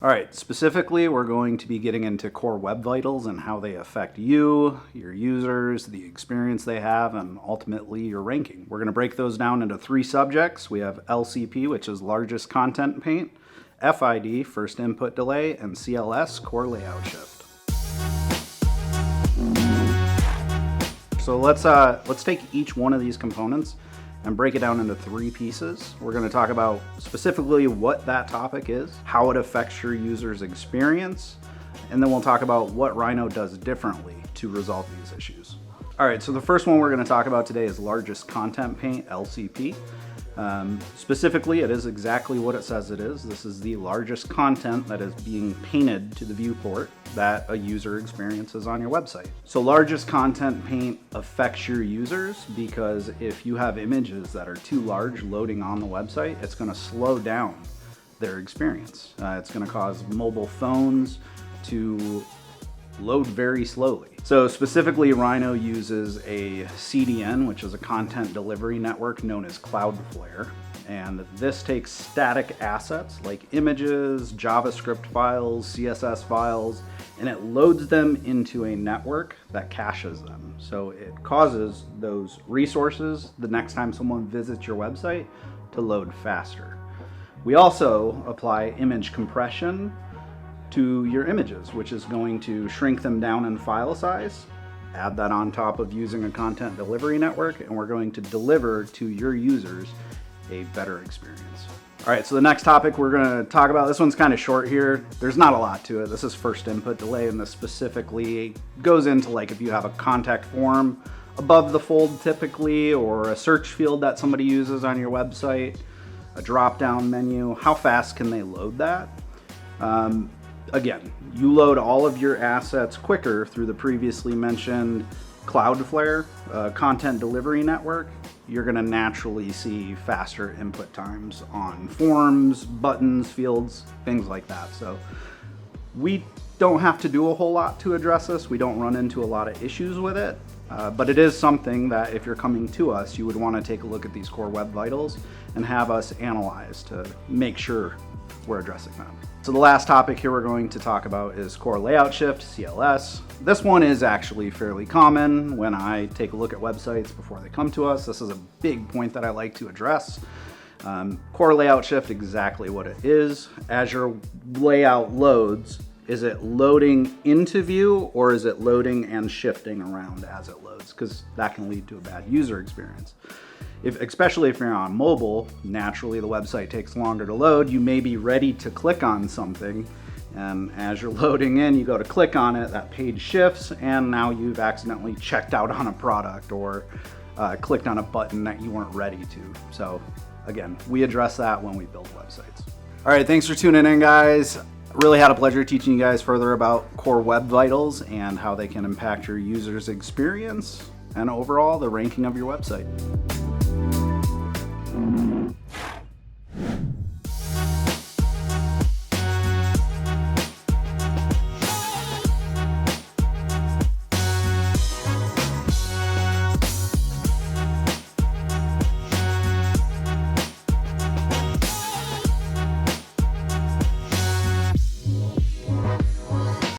All right, specifically, we're going to be getting into core web vitals and how they affect you, your users, the experience they have, and ultimately your ranking. We're going to break those down into 3 subjects. We have LCP, which is largest content paint, FID, first input delay, and CLS, core layout shift. So let's take each one of these components and break it down into 3 pieces. We're going to talk about specifically what that topic is, how it affects your user's experience, and then we'll talk about what RYNO does differently to resolve these issues. All right, so the first one we're going to talk about today is largest content paint, LCP. Specifically, it is exactly what it says it is. This is the largest content that is being painted to the viewport that a user experiences on your website. So largest content paint affects your users because if you have images that are too large loading on the website, it's going to slow down their experience. It's going to cause mobile phones to load very slowly. So specifically, RYNO uses a CDN, which is a content delivery network known as Cloudflare. And this takes static assets like images, JavaScript files, CSS files, and it loads them into a network that caches them. So it causes those resources the next time someone visits your website to load faster. We also apply image compression to your images, which is going to shrink them down in file size, add that on top of using a content delivery network, and we're going to deliver to your users a better experience. All right, so the next topic we're going to talk about, this one's kind of short here. There's not a lot to it. This is first input delay, and this specifically goes into like if you have a contact form above the fold typically, or a search field that somebody uses on your website, a drop-down menu, how fast can they load that? Again, you load all of your assets quicker through the previously mentioned Cloudflare content delivery network. You're going to naturally see faster input times on forms, buttons, fields, things like that. So we don't have to do a whole lot to address this. We don't run into a lot of issues with it, but it is something that if you're coming to us, you would want to take a look at these core web vitals and have us analyze to make sure we're addressing them. So the last topic here we're going to talk about is core layout shift, CLS. This one is actually fairly common when I take a look at websites before they come to us. This is a big point that I like to address. Core layout shift, exactly what it is. As your layout loads, is it loading into view or is it loading and shifting around as it loads? Because that can lead to a bad user experience. Especially if you're on mobile, naturally the website takes longer to load. You may be ready to click on something, and as you're loading in, you go to click on it, that page shifts, and now you've accidentally checked out on a product or clicked on a button that you weren't ready to. So again, we address that when we build websites. All right, thanks for tuning in, guys. Really had a pleasure teaching you guys further about core web vitals and how they can impact your user's experience and overall the ranking of your website.